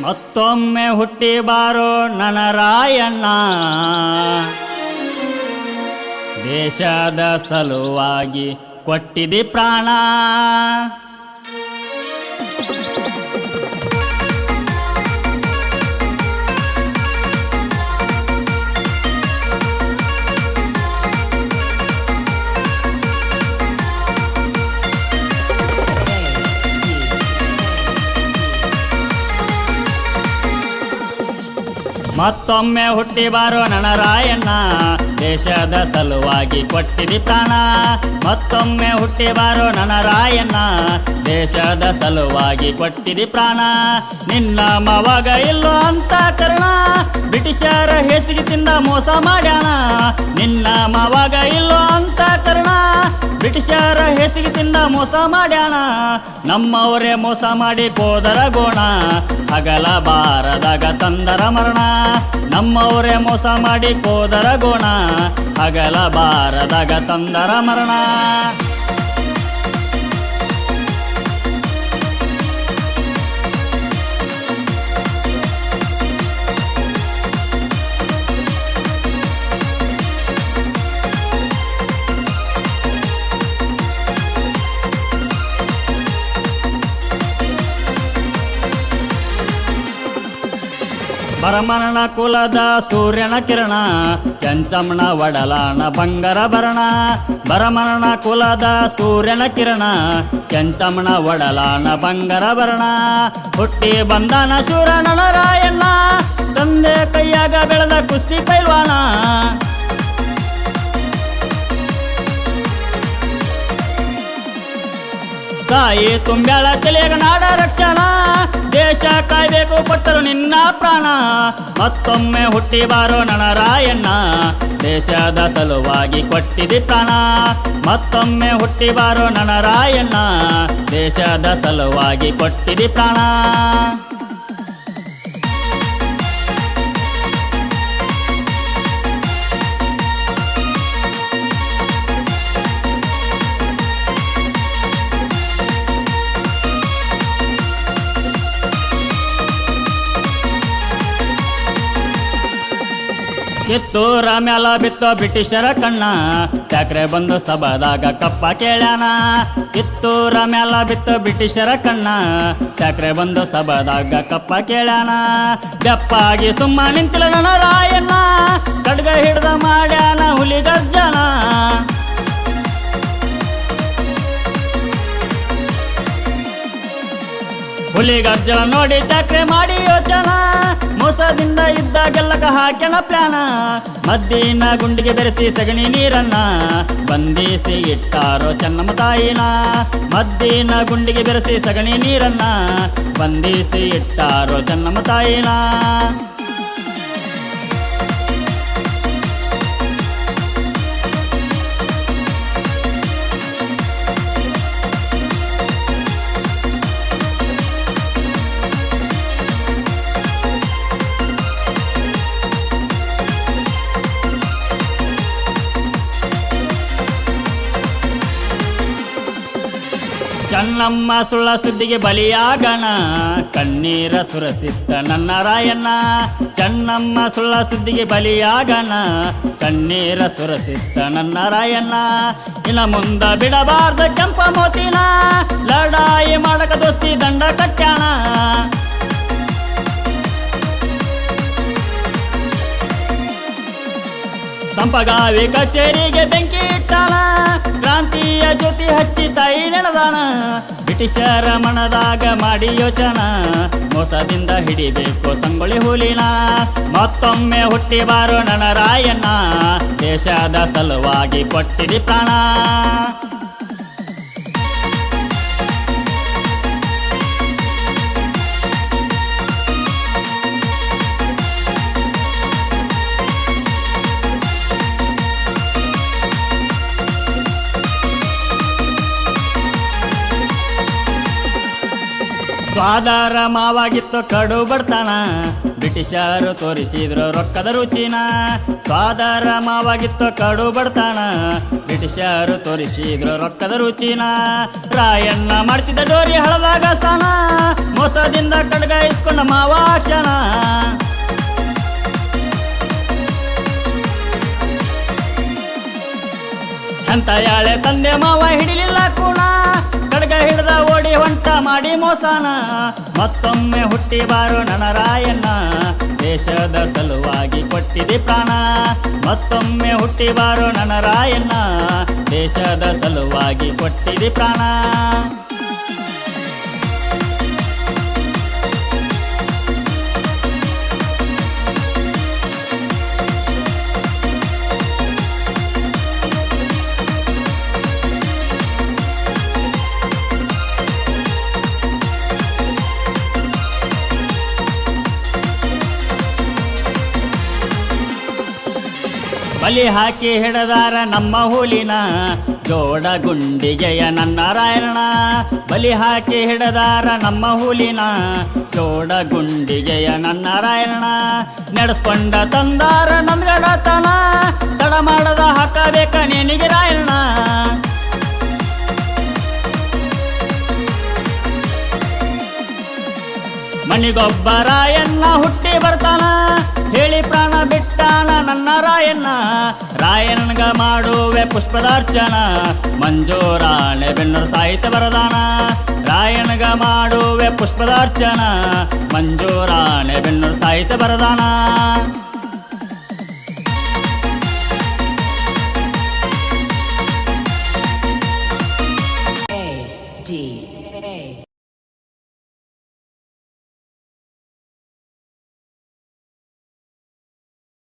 ಮತ್ತೊಮ್ಮೆ ಹುಟ್ಟಿ ಬಾರೋ ನನ್ನ ರಾಯಣ್ಣ, ದೇಶದ ಸಲುವಾಗಿ ಕೊಟ್ಟಿದಿ ಪ್ರಾಣ. ಮತ್ತೊಮ್ಮೆ ಹುಟ್ಟಿ ಬಾರೋ ನನ್ನ ರಾಯಣ್ಣ, ದೇಶದ ಸಲುವಾಗಿ ಕೊಟ್ಟಿದಿ ಪ್ರಾಣ. ಮತ್ತೊಮ್ಮೆ ಹುಟ್ಟಿ ಬಾರೋ ನನ್ನ ರಾಯಣ್ಣ, ದೇಶದ ಸಲುವಾಗಿ ಕೊಟ್ಟಿದಿ ಪ್ರಾಣ. ನಿನ್ನ ಮವಾಗ ಇಲ್ಲೋ ಅಂತ ಕರ್ಣ, ಬ್ರಿಟಿಷರ ಹೇಸಿಗೆ ತಿಂದ ಮೋಸ ಮಾಡ್ಯಾಣ. ನಿನ್ನ ಮವಾಗ ಇಲ್ಲೋ ಅಂತ ಕರ್ಣ, ಬ್ರಿಟಿಷರ ಹೇಸಿಗೆ ತಿಂದ ಮೋಸ ಮಾಡ್ಯಾಣ. ನಮ್ಮವರೇ ಮೋಸ ಮಾಡಿ ಕೋದರ ಗೋಣ, ಹಗಲ ಬಾರದಾಗ ತಂದರ ಮರಣ. ನಮ್ಮವರೇ ಮೋಸ ಮಾಡಿ ಕೋದರ ಗೋಣ, ಹಗಲ ಬಾರದಾಗ ತಂದರ ಮರಣ. ಭರಮನ ಕುಲದ ಸೂರ್ಯನ ಕಿರಣ, ಕೆಂಚಮ್ಮನ ಒಡಲಾನ ಬಂಗಾರ ಭರಣ. ಭರಮನ ಕುಲದ ಸೂರ್ಯನ ಕಿರಣ, ಕೆಂಚಮ್ಮನ ಒಡಲಾನ ಬಂಗಾರ ಭರಣ. ಹುಟ್ಟಿ ಬಂದನ ಶೂರ ನನ್ನ ರಾಯಣ್ಣ, ತಂದೆ ಕೈಯಾಗ ಬೆಳೆದ ಕುಸ್ತಿ ಪೈಲ್ವಾನ. ತಾಯಿ ತುಂಬ್ಯಾಳ ತಲೆಯಾಗ ನಾಡ ರಕ್ಷಣ, ದೇಶ ಕಾಯ್ಬೇಕು ಕೊಟ್ಟರು ನಿನ್ನ ಪ್ರಾಣ. ಮತ್ತೊಮ್ಮೆ ಹುಟ್ಟಿ ಬಾರೋ ನನ್ನ ರಾಯಣ್ಣ, ದೇಶದ ಸಲುವಾಗಿ ಕೊಟ್ಟಿದಿ ಪ್ರಾಣ. ಮತ್ತೊಮ್ಮೆ ಹುಟ್ಟಿ ಬಾರೋ ನನ್ನ ರಾಯಣ್ಣ, ದೇಶದ ಸಲುವಾಗಿ ಕೊಟ್ಟಿದಿ ಪ್ರಾಣ. ಕಿತ್ತೂರ ಮ್ಯಾಲ ಬಿತ್ತೋ ಬ್ರಿಟಿಷರ ಕಣ್ಣ, ಟ್ಯಾಕ್ರೆ ಬಂದು ಸಭಾದಾಗ ಕಪ್ಪ ಕೇಳ್ಯಾನ. ಕಿತ್ತೂರ ಮ್ಯಾಲ ಬಿತ್ತೋ ಬ್ರಿಟಿಷರ ಕಣ್ಣ, ಟ್ಯಾಕ್ರೆ ಬಂದು ಸಭಾದಾಗ ಕಪ್ಪ ಕೇಳ್ಯಾನ. ಬೆಪ್ಪಾಗಿ ಸುಮ್ಮ ನಿಂತಿಲ್ಲ ನನ್ನ ರಾಯಣ್ಣ, ಖಡ್ಗ ಹಿಡ್ದ ಮಾಡ್ಯಾನ ಹುಲಿ ಗರ್ಜನ. ಹುಲಿ ಗರ್ಜನ ನೋಡಿ ಟ್ಯಾಕ್ರೆ ಮಾಡಿ ಯೋಚನ, ಮೋಸದಿಂದ ಇದ್ದಾಗೆಲ್ಲಕ ಹಾಕ್ಯನ ಪ್ಲಾನ. ಮದ್ದಿನ ಗುಂಡಿಗೆ ಬೆರೆಸಿ ಸಗಣಿ ನೀರನ್ನ, ಬಂಧಿಸಿ ಇಟ್ಟಾರೋ ಚೆನ್ನಮ್ಮ ತಾಯಿನ. ಮದ್ದಿನ ಗುಂಡಿಗೆ ಬೆರೆಸಿ ಸಗಣಿ ನೀರನ್ನ, ಬಂಧಿಸಿ ಇಟ್ಟಾರೋ ಚೆನ್ನಮ್ಮ ತಾಯಿನ. ಚೆನ್ನಮ್ಮ ಸುಳ್ಳ ಸುದ್ದಿಗೆ ಬಲಿಯಾಗಣ, ಕಣ್ಣೀರ ಸುರಸಿತ್ತ ನನ್ನ ರಾಯಣ್ಣ. ಚೆನ್ನಮ್ಮ ಸುಳ್ಳ ಸುದ್ದಿಗೆ ಬಲಿಯಾಗಣ, ಕಣ್ಣೀರ ಸುರಸಿತ್ತ ನನ್ನ ರಾಯಣ್ಣ. ಇನ್ನ ಮುಂದ ಬಿಡಬಾರ್ದ ಕೆಂಪ ಮೋತಿನ, ಲಡಾಯಿ ಮಾಡಕ ದೋಸ್ತಿ ದಂಡ ಕಟ್ಯಾಣ. ಸಂಪಗಾವಿ ಕಚೇರಿಗೆ ಬೆಂಕಿ ಇಟ್ಟಾನ, ಕ್ರಾಂತಿಯ ಜ್ಯೋತಿ ಹಚ್ಚಿ ತಾಯಿ ನೆನದಾನ. ಬ್ರಿಟಿಷರ ಮನದಾಗ ಮಾಡಿ ಯೋಚನ, ಮೋಸದಿಂದ ಹಿಡಿಬೇಕು ಸಂಗೊಳ್ಳಿ ಹುಲಿನ. ಮತ್ತೊಮ್ಮೆ ಹುಟ್ಟಿ ಬಾರೋ ನನ್ನ ರಾಯಣ್ಣ, ದೇಶದ ಸಲುವಾಗಿ ಕೊಟ್ಟಿದಿ ಪ್ರಾಣ. ಸ್ವಾದರ ಮಾವಾಗಿತ್ತು ಕಡು ಬಡ್ತಾನ, ಬ್ರಿಟಿಷರು ತೋರಿಸಿದ್ರು ರೊಕ್ಕದ ರುಚಿನ ಸ್ವಾದರ ಮಾವಾಗಿತ್ತು ಕಡು ಬಡತನ ಬ್ರಿಟಿಷರು ತೋರಿಸಿದ್ರು ರೊಕ್ಕದ ರುಚಿನ ರಾಯಣ್ಣ ಮಾಡ್ತಿದ್ದ ಡೋರಿ ಹಳದಾಗ ಸ್ಥಾನ ಮೋಸದಿಂದ ಕಡ್ಗ ಇಸ್ಕೊಂಡ ಮಾವ ಕ್ಷಣ ಅಂತ ಯಾಳೆ ತಂದೆ ಮಾವ ಹಿಡಿಲಿಲ್ಲ ಕೂಣ ಕಡ್ಗ ಹಿಡ್ದ ಓಡಿ ಹೊಂಟ ಮಾಡಿ ಮೋಸನ ಮತ್ತೊಮ್ಮೆ ಹುಟ್ಟಿ ಬಾರು ನನ್ನ ರಾಯಣ್ಣ ದೇಶದ ಸಲುವಾಗಿ ಕೊಟ್ಟಿದೆ ಪ್ರಾಣ ಮತ್ತೊಮ್ಮೆ ಹುಟ್ಟಿ ಬಾರು ನನ್ನ ರಾಯಣ್ಣ ದೇಶದ ಸಲುವಾಗಿ ಕೊಟ್ಟಿದೆ ಪ್ರಾಣ ಬಲಿ ಹಾಕಿ ಹಿಡದಾರ ನಮ್ಮ ಹುಲಿನ ಜೋಡ ಗುಂಡಿಗೆಯ ನನ್ನ ರಾಯಣ್ಣ ಬಲಿ ಹಾಕಿ ಹಿಡದಾರ ನಮ್ಮ ಹುಲಿನ ಜೋಡ ಗುಂಡಿಗೆಯ ನನ್ನ ರಾಯಣ್ಣ ನಡೆಸ್ಕೊಂಡ ತಂದಾರ ನಂದಗಡತನ ತಡ ಮಾಡದ ಹಾಕಬೇಕ ನಿನಗೆ ರಾಯಣ್ಣ ಮನಿಗೊಬ್ಬ ರಾಯಣ್ಣ ಹುಟ್ಟಿ ಬರ್ತಾನ ಹೇಳಿ ಪ್ರಾಣ ಬಿಟ್ಟಾನ ನನ್ನ ರಾಯಣ್ಣ ರಾಯಣ್ಣಗ ಮಾಡುವೆ ಪುಷ್ಪದಾರ್ಚನ ಮಂಜೂರಾಣೆ ಬೆನ್ನೂರು ಸಾಹಿತ್ಯ ಬರದಾನ ರಾಯಣ್ಣಗ ಮಾಡುವೆ ಪುಷ್ಪದಾರ್ಚನ ಮಂಜೂರಾಣೆ ಬೆನ್ನೂರು ಸಾಹಿತ್ಯ ಬರದಾನ